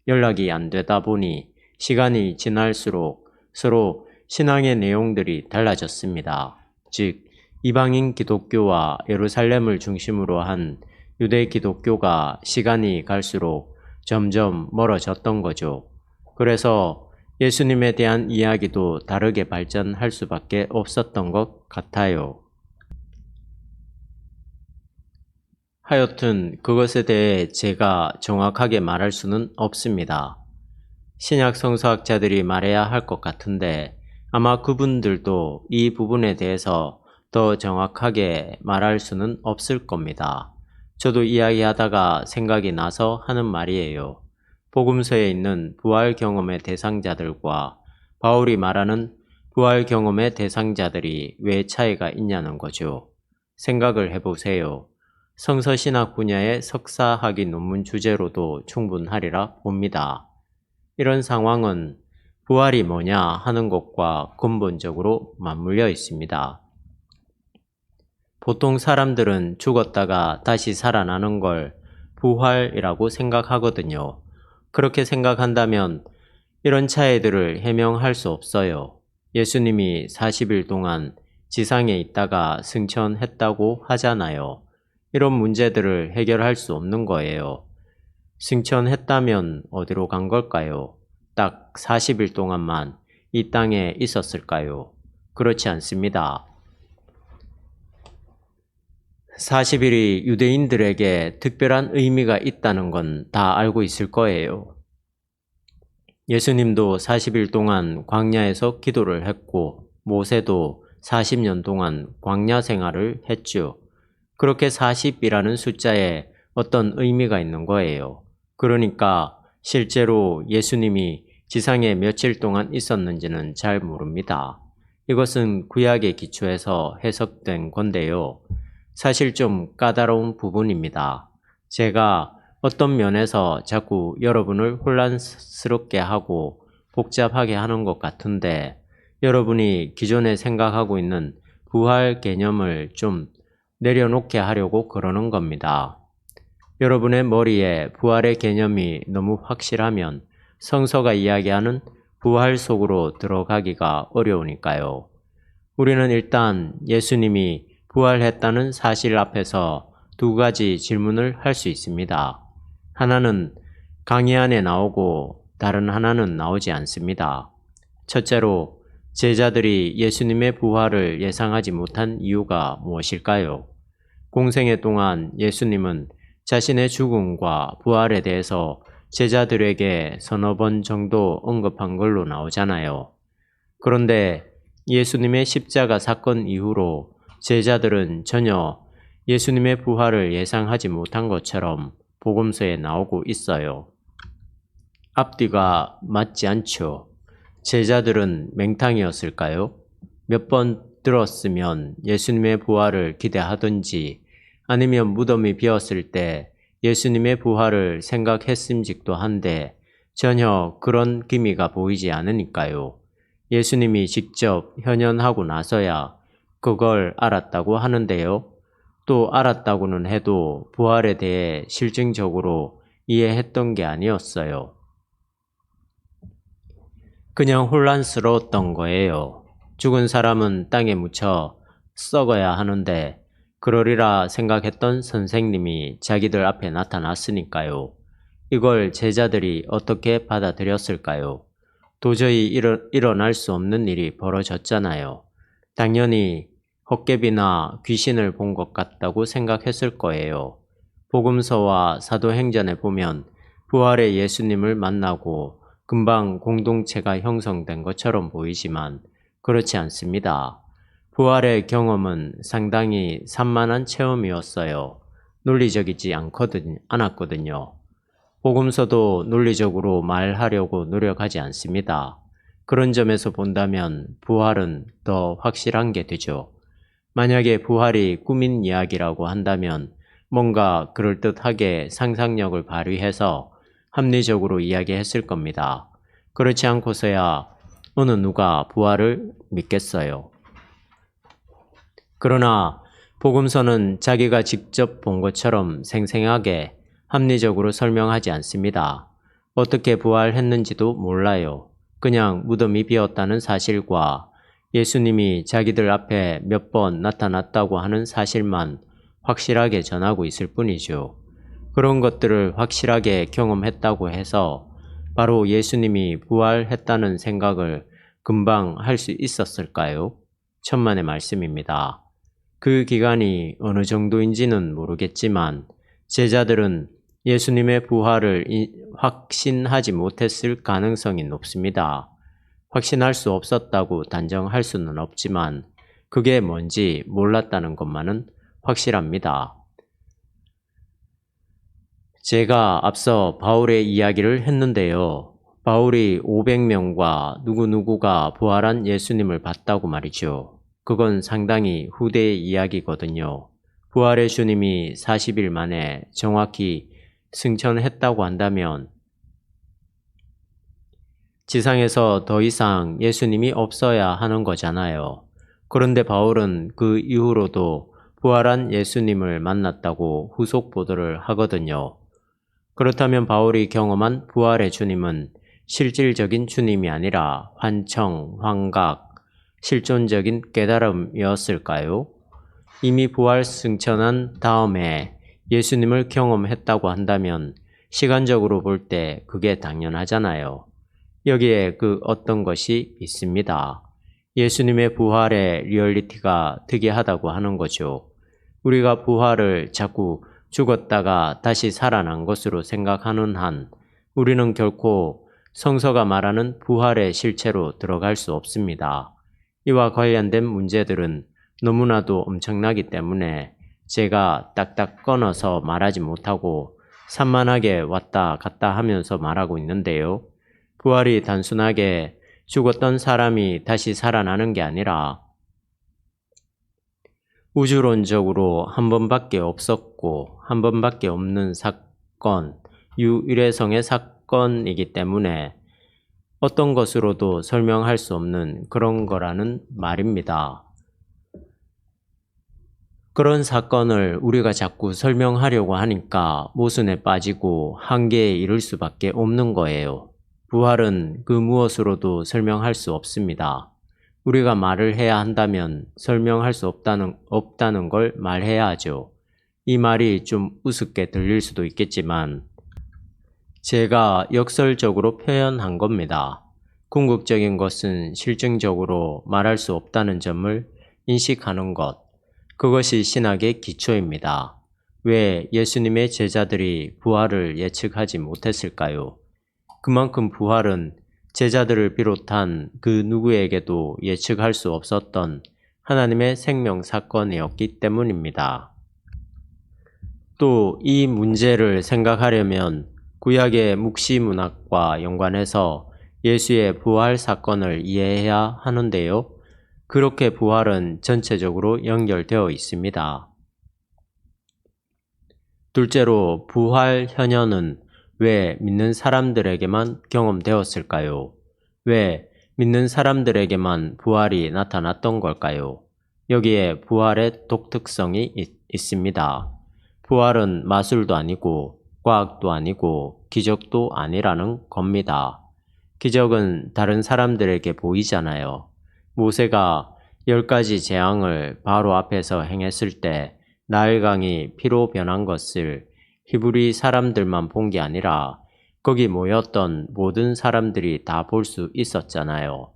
연락이 안 되다 보니 시간이 지날수록 서로 신앙의 내용들이 달라졌습니다. 즉, 이방인 기독교와 예루살렘을 중심으로 한 유대 기독교가 시간이 갈수록 점점 멀어졌던 거죠. 그래서 예수님에 대한 이야기도 다르게 발전할 수밖에 없었던 것 같아요. 하여튼 그것에 대해 제가 정확하게 말할 수는 없습니다. 신약 성서학자들이 말해야 할 것 같은데 아마 그분들도 이 부분에 대해서 더 정확하게 말할 수는 없을 겁니다. 저도 이야기하다가 생각이 나서 하는 말이에요. 복음서에 있는 부활 경험의 대상자들과 바울이 말하는 부활 경험의 대상자들이 왜 차이가 있냐는 거죠. 생각을 해보세요. 성서신학 분야의 석사학위 논문 주제로도 충분하리라 봅니다. 이런 상황은 부활이 뭐냐 하는 것과 근본적으로 맞물려 있습니다. 보통 사람들은 죽었다가 다시 살아나는 걸 부활이라고 생각하거든요. 그렇게 생각한다면 이런 차이들을 해명할 수 없어요. 예수님이 40일 동안 지상에 있다가 승천했다고 하잖아요. 이런 문제들을 해결할 수 없는 거예요. 승천했다면 어디로 간 걸까요? 딱 40일 동안만 이 땅에 있었을까요? 그렇지 않습니다. 40일이 유대인들에게 특별한 의미가 있다는 건 다 알고 있을 거예요. 예수님도 40일 동안 광야에서 기도를 했고 모세도 40년 동안 광야 생활을 했죠. 그렇게 40이라는 숫자에 어떤 의미가 있는 거예요. 그러니까 실제로 예수님이 지상에 며칠 동안 있었는지는 잘 모릅니다. 이것은 구약의 기초에서 해석된 건데요. 사실 좀 까다로운 부분입니다. 제가 어떤 면에서 자꾸 여러분을 혼란스럽게 하고 복잡하게 하는 것 같은데 여러분이 기존에 생각하고 있는 부활 개념을 좀 내려놓게 하려고 그러는 겁니다. 여러분의 머리에 부활의 개념이 너무 확실하면 성서가 이야기하는 부활 속으로 들어가기가 어려우니까요. 우리는 일단 예수님이 부활했다는 사실 앞에서 두 가지 질문을 할 수 있습니다. 하나는 강의 안에 나오고 다른 하나는 나오지 않습니다. 첫째로 제자들이 예수님의 부활을 예상하지 못한 이유가 무엇일까요? 공생애 동안 예수님은 자신의 죽음과 부활에 대해서 제자들에게 서너 번 정도 언급한 걸로 나오잖아요. 그런데 예수님의 십자가 사건 이후로 제자들은 전혀 예수님의 부활을 예상하지 못한 것처럼 복음서에 나오고 있어요. 앞뒤가 맞지 않죠. 제자들은 맹탕이었을까요? 몇 번 들었으면 예수님의 부활을 기대하든지 아니면 무덤이 비었을 때 예수님의 부활을 생각했음직도 한데 전혀 그런 기미가 보이지 않으니까요. 예수님이 직접 현현하고 나서야 그걸 알았다고 하는데요. 또 알았다고는 해도 부활에 대해 실증적으로 이해했던 게 아니었어요. 그냥 혼란스러웠던 거예요. 죽은 사람은 땅에 묻혀 썩어야 하는데 그러리라 생각했던 선생님이 자기들 앞에 나타났으니까요. 이걸 제자들이 어떻게 받아들였을까요? 도저히 일어날 수 없는 일이 벌어졌잖아요. 당연히 헛개비나 귀신을 본 것 같다고 생각했을 거예요. 복음서와 사도행전에 보면 부활의 예수님을 만나고 금방 공동체가 형성된 것처럼 보이지만 그렇지 않습니다. 부활의 경험은 상당히 산만한 체험이었어요. 논리적이지 않았거든요. 복음서도 논리적으로 말하려고 노력하지 않습니다. 그런 점에서 본다면 부활은 더 확실한 게 되죠. 만약에 부활이 꾸민 이야기라고 한다면 뭔가 그럴듯하게 상상력을 발휘해서 합리적으로 이야기했을 겁니다. 그렇지 않고서야 어느 누가 부활을 믿겠어요. 그러나 복음서는 자기가 직접 본 것처럼 생생하게 합리적으로 설명하지 않습니다. 어떻게 부활했는지도 몰라요. 그냥 무덤이 비었다는 사실과 예수님이 자기들 앞에 몇 번 나타났다고 하는 사실만 확실하게 전하고 있을 뿐이죠. 그런 것들을 확실하게 경험했다고 해서 바로 예수님이 부활했다는 생각을 금방 할 수 있었을까요? 천만의 말씀입니다. 그 기간이 어느 정도인지는 모르겠지만 제자들은 예수님의 부활을 확신하지 못했을 가능성이 높습니다. 확신할 수 없었다고 단정할 수는 없지만 그게 뭔지 몰랐다는 것만은 확실합니다. 제가 앞서 바울의 이야기를 했는데요. 바울이 500명과 누구누구가 부활한 예수님을 봤다고 말이죠. 그건 상당히 후대의 이야기거든요. 부활의 주님이 40일 만에 정확히 승천했다고 한다면 지상에서 더 이상 예수님이 없어야 하는 거잖아요. 그런데 바울은 그 이후로도 부활한 예수님을 만났다고 후속 보도를 하거든요. 그렇다면 바울이 경험한 부활의 주님은 실질적인 주님이 아니라 환청, 환각, 실존적인 깨달음이었을까요? 이미 부활 승천한 다음에 예수님을 경험했다고 한다면 시간적으로 볼 때 그게 당연하잖아요. 여기에 그 어떤 것이 있습니다. 예수님의 부활의 리얼리티가 특이하다고 하는 거죠. 우리가 부활을 자꾸 죽었다가 다시 살아난 것으로 생각하는 한 우리는 결코 성서가 말하는 부활의 실체로 들어갈 수 없습니다. 이와 관련된 문제들은 너무나도 엄청나기 때문에 제가 딱딱 끊어서 말하지 못하고 산만하게 왔다 갔다 하면서 말하고 있는데요. 부활이 단순하게 죽었던 사람이 다시 살아나는 게 아니라 우주론적으로 한 번밖에 없었고 한 번밖에 없는 사건, 유일회성의 사건이기 때문에 어떤 것으로도 설명할 수 없는 그런 거라는 말입니다. 그런 사건을 우리가 자꾸 설명하려고 하니까 모순에 빠지고 한계에 이를 수밖에 없는 거예요. 부활은 그 무엇으로도 설명할 수 없습니다. 우리가 말을 해야 한다면 설명할 수 없다는 걸 말해야 하죠. 이 말이 좀 우습게 들릴 수도 있겠지만 제가 역설적으로 표현한 겁니다. 궁극적인 것은 실증적으로 말할 수 없다는 점을 인식하는 것. 그것이 신학의 기초입니다. 왜 예수님의 제자들이 부활을 예측하지 못했을까요? 그만큼 부활은 제자들을 비롯한 그 누구에게도 예측할 수 없었던 하나님의 생명 사건이었기 때문입니다. 또 이 문제를 생각하려면 구약의 묵시문학과 연관해서 예수의 부활 사건을 이해해야 하는데요. 그렇게 부활은 전체적으로 연결되어 있습니다. 둘째로 부활 현현은 왜 믿는 사람들에게만 경험되었을까요? 왜 믿는 사람들에게만 부활이 나타났던 걸까요? 여기에 부활의 독특성이 있습니다. 부활은 마술도 아니고 과학도 아니고 기적도 아니라는 겁니다. 기적은 다른 사람들에게 보이잖아요. 모세가 10가지 재앙을 바로 앞에서 행했을 때 나일강이 피로 변한 것을 히브리 사람들만 본 게 아니라 거기 모였던 모든 사람들이 다 볼 수 있었잖아요.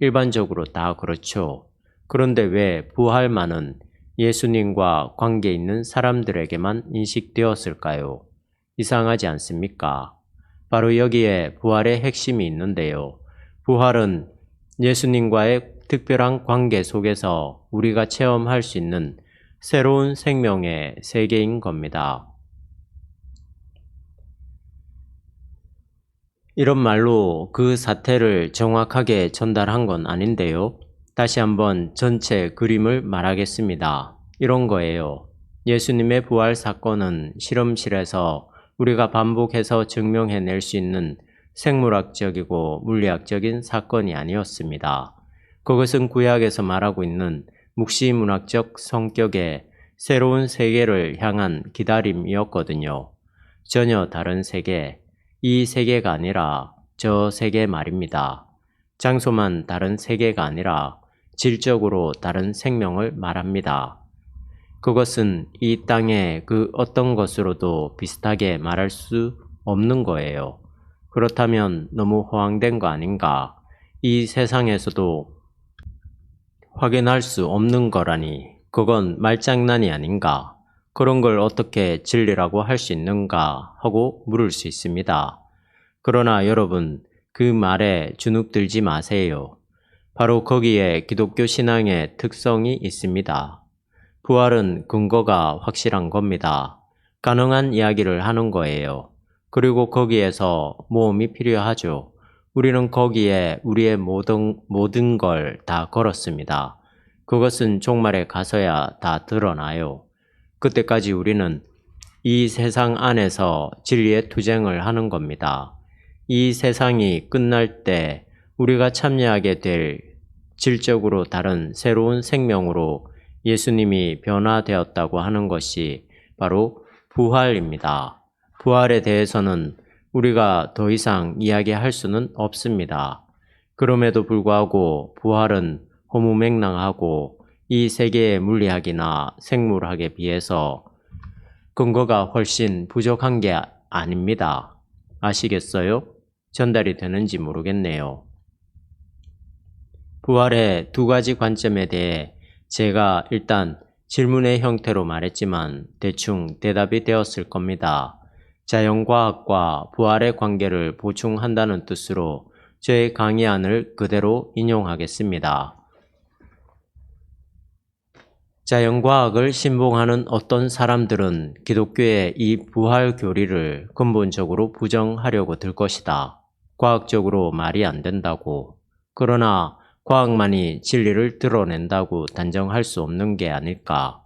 일반적으로 다 그렇죠. 그런데 왜 부활만은 예수님과 관계 있는 사람들에게만 인식되었을까요? 이상하지 않습니까? 바로 여기에 부활의 핵심이 있는데요. 부활은 예수님과의 특별한 관계 속에서 우리가 체험할 수 있는 새로운 생명의 세계인 겁니다. 이런 말로 그 사태를 정확하게 전달한 건 아닌데요. 다시 한번 전체 그림을 말하겠습니다. 이런 거예요. 예수님의 부활 사건은 실험실에서 우리가 반복해서 증명해낼 수 있는 생물학적이고 물리학적인 사건이 아니었습니다. 그것은 구약에서 말하고 있는 묵시문학적 성격의 새로운 세계를 향한 기다림이었거든요. 전혀 다른 세계, 이 세계가 아니라 저 세계 말입니다. 장소만 다른 세계가 아니라 질적으로 다른 생명을 말합니다. 그것은 이 땅의 그 어떤 것으로도 비슷하게 말할 수 없는 거예요. 그렇다면 너무 허황된 거 아닌가? 이 세상에서도 확인할 수 없는 거라니 그건 말장난이 아닌가? 그런 걸 어떻게 진리라고 할 수 있는가 하고 물을 수 있습니다. 그러나 여러분, 그 말에 주눅들지 마세요. 바로 거기에 기독교 신앙의 특성이 있습니다. 부활은 근거가 확실한 겁니다. 가능한 이야기를 하는 거예요. 그리고 거기에서 모험이 필요하죠. 우리는 거기에 우리의 모든 걸 다 걸었습니다. 그것은 종말에 가서야 다 드러나요. 그때까지 우리는 이 세상 안에서 진리의 투쟁을 하는 겁니다. 이 세상이 끝날 때 우리가 참여하게 될 질적으로 다른 새로운 생명으로 예수님이 변화되었다고 하는 것이 바로 부활입니다. 부활에 대해서는 우리가 더 이상 이야기할 수는 없습니다. 그럼에도 불구하고 부활은 허무맹랑하고 이 세계의 물리학이나 생물학에 비해서 근거가 훨씬 부족한 게 아닙니다. 아시겠어요? 전달이 되는지 모르겠네요. 부활의 두 가지 관점에 대해 제가 일단 질문의 형태로 말했지만 대충 대답이 되었을 겁니다. 자연과학과 부활의 관계를 보충한다는 뜻으로 제 강의안을 그대로 인용하겠습니다. 자연과학을 신봉하는 어떤 사람들은 기독교의 이 부활 교리를 근본적으로 부정하려고 들 것이다. 과학적으로 말이 안 된다고. 그러나 과학만이 진리를 드러낸다고 단정할 수 없는 게 아닐까.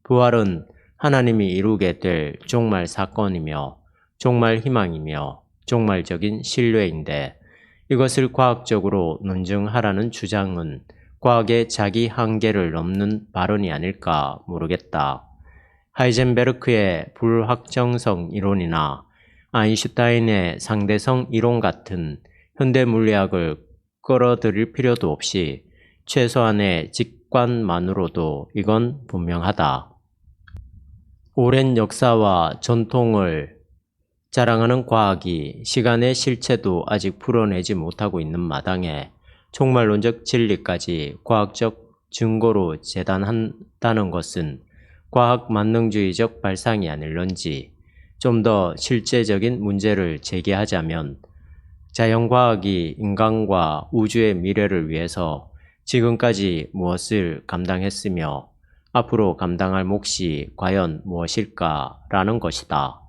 부활은 하나님이 이루게 될 종말 사건이며 종말 희망이며 종말적인 신뢰인데 이것을 과학적으로 논증하라는 주장은 과학의 자기 한계를 넘는 발언이 아닐까 모르겠다. 하이젠베르크의 불확정성 이론이나 아인슈타인의 상대성 이론 같은 현대 물리학을 끌어들일 필요도 없이 최소한의 직관만으로도 이건 분명하다. 오랜 역사와 전통을 자랑하는 과학이 시간의 실체도 아직 풀어내지 못하고 있는 마당에 종말론적 진리까지 과학적 증거로 재단한다는 것은 과학 만능주의적 발상이 아닐런지. 좀 더 실제적인 문제를 제기하자면 자연과학이 인간과 우주의 미래를 위해서 지금까지 무엇을 감당했으며 앞으로 감당할 몫이 과연 무엇일까라는 것이다.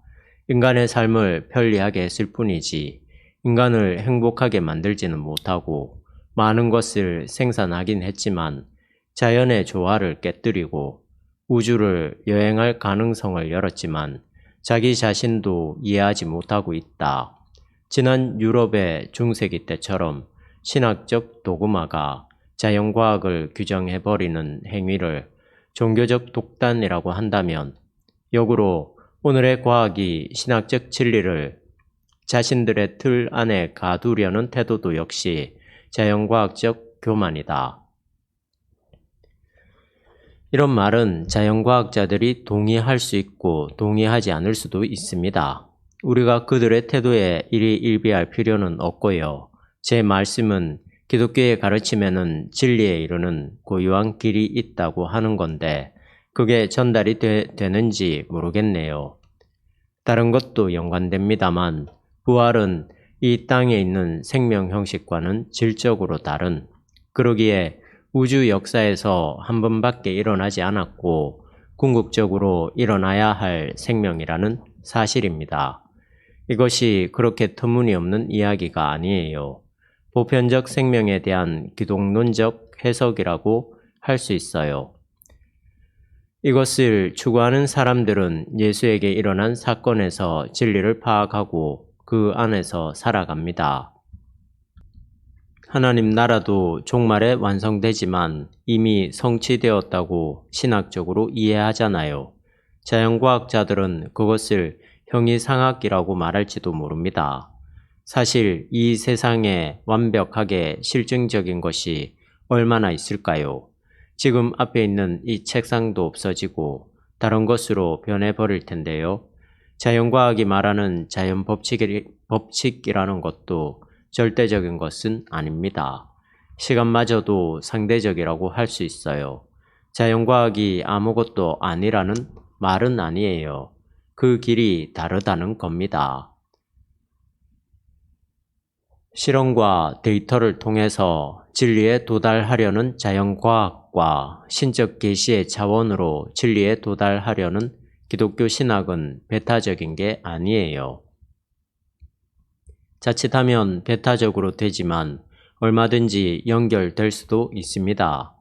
인간의 삶을 편리하게 했을 뿐이지 인간을 행복하게 만들지는 못하고 많은 것을 생산하긴 했지만 자연의 조화를 깨뜨리고 우주를 여행할 가능성을 열었지만 자기 자신도 이해하지 못하고 있다. 지난 유럽의 중세기 때처럼 신학적 도그마가 자연과학을 규정해버리는 행위를 종교적 독단이라고 한다면 역으로 오늘의 과학이 신학적 진리를 자신들의 틀 안에 가두려는 태도도 역시 자연과학적 교만이다. 이런 말은 자연과학자들이 동의할 수 있고 동의하지 않을 수도 있습니다. 우리가 그들의 태도에 이리 일비할 필요는 없고요. 제 말씀은 기독교의 가르침에는 진리에 이르는 고유한 길이 있다고 하는 건데 그게 전달이 되는지 모르겠네요. 다른 것도 연관됩니다만 부활은 이 땅에 있는 생명 형식과는 질적으로 다른, 그러기에 우주 역사에서 한 번밖에 일어나지 않았고 궁극적으로 일어나야 할 생명이라는 사실입니다. 이것이 그렇게 터무니없는 이야기가 아니에요. 보편적 생명에 대한 기독론적 해석이라고 할 수 있어요. 이것을 추구하는 사람들은 예수에게 일어난 사건에서 진리를 파악하고 그 안에서 살아갑니다. 하나님 나라도 종말에 완성되지만 이미 성취되었다고 신학적으로 이해하잖아요. 자연과학자들은 그것을 형이상학이라고 말할지도 모릅니다. 사실 이 세상에 완벽하게 실증적인 것이 얼마나 있을까요? 지금 앞에 있는 이 책상도 없어지고 다른 것으로 변해버릴 텐데요. 자연과학이 말하는 자연 법칙이라는 것도 절대적인 것은 아닙니다. 시간마저도 상대적이라고 할 수 있어요. 자연과학이 아무것도 아니라는 말은 아니에요. 그 길이 다르다는 겁니다. 실험과 데이터를 통해서 진리에 도달하려는 자연과학과 신적 계시의 차원으로 진리에 도달하려는 기독교 신학은 배타적인 게 아니에요. 자칫하면 배타적으로 되지만 얼마든지 연결될 수도 있습니다.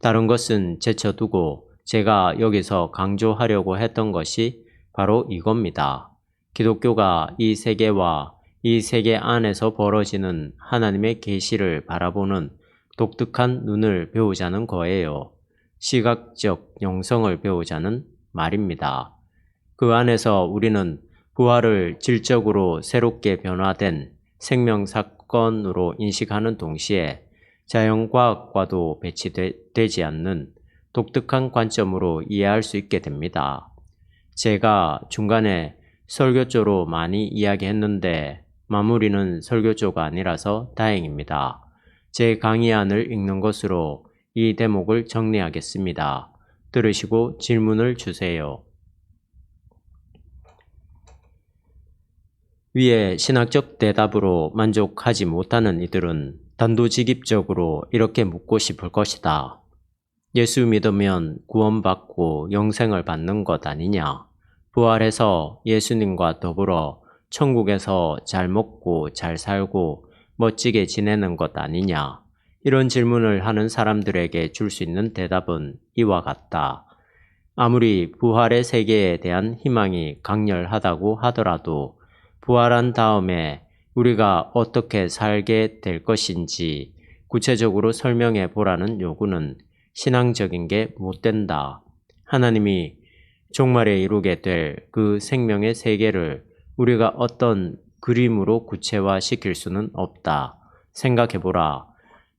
다른 것은 제쳐두고 제가 여기서 강조하려고 했던 것이 바로 이겁니다. 기독교가 이 세계와 이 세계 안에서 벌어지는 하나님의 계시를 바라보는 독특한 눈을 배우자는 거예요. 시각적 영성을 배우자는 말입니다. 그 안에서 우리는 부활을 질적으로 새롭게 변화된 생명 사건으로 인식하는 동시에 자연과학과도 배치되지 않는 독특한 관점으로 이해할 수 있게 됩니다. 제가 중간에 설교조로 많이 이야기했는데 마무리는 설교조가 아니라서 다행입니다. 제 강의안을 읽는 것으로 이 대목을 정리하겠습니다. 들으시고 질문을 주세요. 위에 신학적 대답으로 만족하지 못하는 이들은 단도직입적으로 이렇게 묻고 싶을 것이다. 예수 믿으면 구원받고 영생을 받는 것 아니냐? 부활해서 예수님과 더불어 천국에서 잘 먹고 잘 살고 멋지게 지내는 것 아니냐? 이런 질문을 하는 사람들에게 줄 수 있는 대답은 이와 같다. 아무리 부활의 세계에 대한 희망이 강렬하다고 하더라도 부활한 다음에 우리가 어떻게 살게 될 것인지 구체적으로 설명해 보라는 요구는 신앙적인 게 못 된다. 하나님이 종말에 이루게 될 그 생명의 세계를 우리가 어떤 그림으로 구체화시킬 수는 없다. 생각해 보라.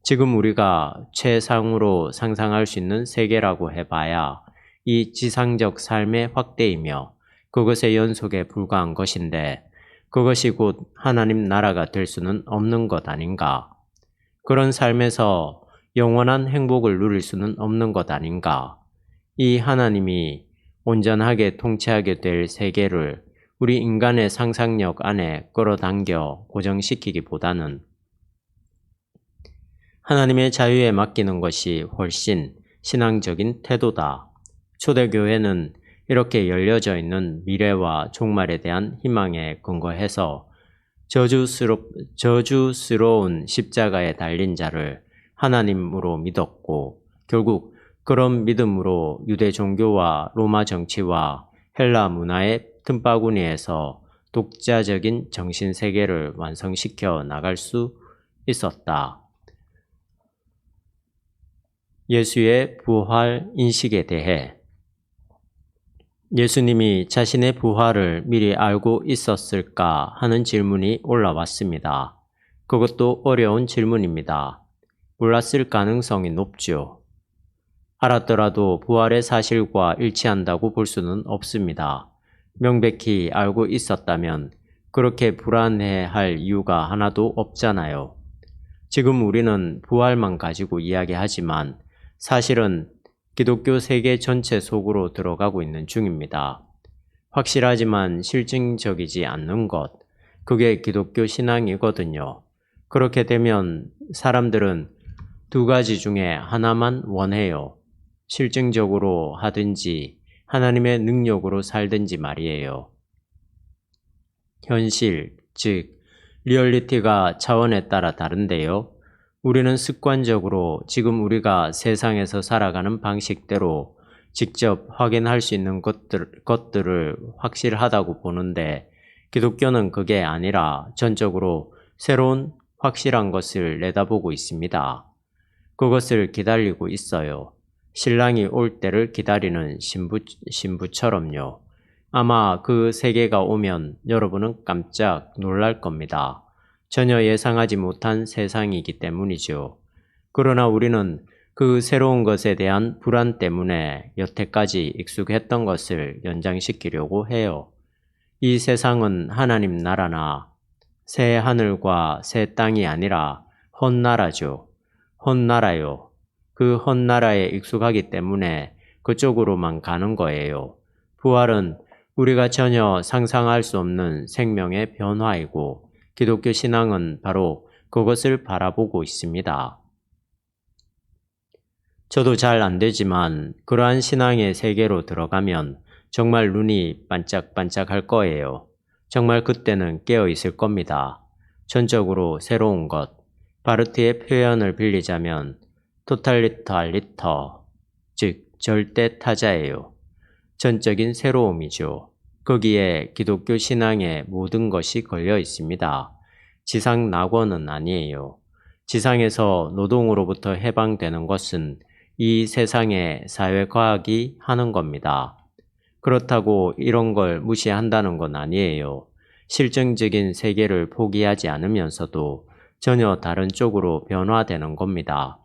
지금 우리가 최상으로 상상할 수 있는 세계라고 해봐야 이 지상적 삶의 확대이며 그것의 연속에 불과한 것인데 그것이 곧 하나님 나라가 될 수는 없는 것 아닌가? 그런 삶에서 영원한 행복을 누릴 수는 없는 것 아닌가? 이 하나님이 온전하게 통치하게 될 세계를 우리 인간의 상상력 안에 끌어당겨 고정시키기보다는 하나님의 자유에 맡기는 것이 훨씬 신앙적인 태도다. 초대교회는 이렇게 열려져 있는 미래와 종말에 대한 희망에 근거해서 저주스러운 십자가에 달린 자를 하나님으로 믿었고 결국 그런 믿음으로 유대 종교와 로마 정치와 헬라 문화의 틈바구니에서 독자적인 정신세계를 완성시켜 나갈 수 있었다. 예수의 부활 인식에 대해 예수님이 자신의 부활을 미리 알고 있었을까 하는 질문이 올라왔습니다. 그것도 어려운 질문입니다. 몰랐을 가능성이 높죠. 알았더라도 부활의 사실과 일치한다고 볼 수는 없습니다. 명백히 알고 있었다면 그렇게 불안해할 이유가 하나도 없잖아요. 지금 우리는 부활만 가지고 이야기하지만 사실은 기독교 세계 전체 속으로 들어가고 있는 중입니다. 확실하지만 실증적이지 않는 것, 그게 기독교 신앙이거든요. 그렇게 되면 사람들은 두 가지 중에 하나만 원해요. 실증적으로 하든지 하나님의 능력으로 살든지 말이에요. 현실, 즉 리얼리티가 차원에 따라 다른데요. 우리는 습관적으로 지금 우리가 세상에서 살아가는 방식대로 직접 확인할 수 있는 것들을 확실하다고 보는데 기독교는 그게 아니라 전적으로 새로운 확실한 것을 내다보고 있습니다. 그것을 기다리고 있어요. 신랑이 올 때를 기다리는 신부처럼요. 아마 그 세계가 오면 여러분은 깜짝 놀랄 겁니다. 전혀 예상하지 못한 세상이기 때문이죠. 그러나 우리는 그 새로운 것에 대한 불안 때문에 여태까지 익숙했던 것을 연장시키려고 해요. 이 세상은 하나님 나라나 새 하늘과 새 땅이 아니라 헛나라죠. 헛나라요. 그 헛나라에 익숙하기 때문에 그쪽으로만 가는 거예요. 부활은 우리가 전혀 상상할 수 없는 생명의 변화이고 기독교 신앙은 바로 그것을 바라보고 있습니다. 저도 잘 안 되지만 그러한 신앙의 세계로 들어가면 정말 눈이 반짝반짝할 거예요. 정말 그때는 깨어 있을 겁니다. 전적으로 새로운 것. 바르트의 표현을 빌리자면 토탈리타리터, 즉 절대 타자예요. 전적인 새로움이죠. 거기에 기독교 신앙의 모든 것이 걸려 있습니다. 지상 낙원은 아니에요. 지상에서 노동으로부터 해방되는 것은 이 세상의 사회과학이 하는 겁니다. 그렇다고 이런 걸 무시한다는 건 아니에요. 실증적인 세계를 포기하지 않으면서도 전혀 다른 쪽으로 변화되는 겁니다.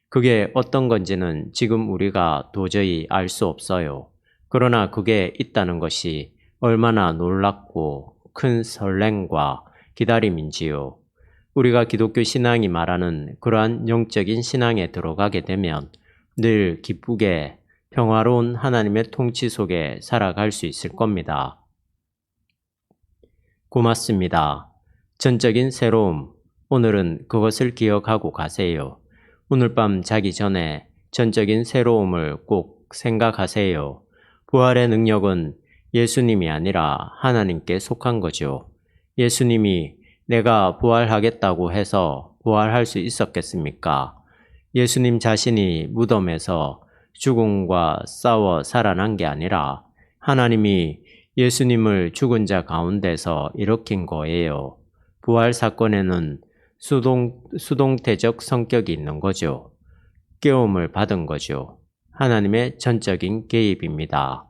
그게 어떤 건지는 지금 우리가 도저히 알 수 없어요. 그러나 그게 있다는 것이 얼마나 놀랍고 큰 설렘과 기다림인지요. 우리가 기독교 신앙이 말하는 그러한 영적인 신앙에 들어가게 되면 늘 기쁘게 평화로운 하나님의 통치 속에 살아갈 수 있을 겁니다. 고맙습니다. 전적인 새로움. 오늘은 그것을 기억하고 가세요. 오늘 밤 자기 전에 전적인 새로움을 꼭 생각하세요. 부활의 능력은 예수님이 아니라 하나님께 속한 거죠. 예수님이 내가 부활하겠다고 해서 부활할 수 있었겠습니까? 예수님 자신이 무덤에서 죽음과 싸워 살아난 게 아니라 하나님이 예수님을 죽은 자 가운데서 일으킨 거예요. 부활 사건에는 수동태적 성격이 있는 거죠. 깨움을 받은 거죠. 하나님의 전적인 개입입니다.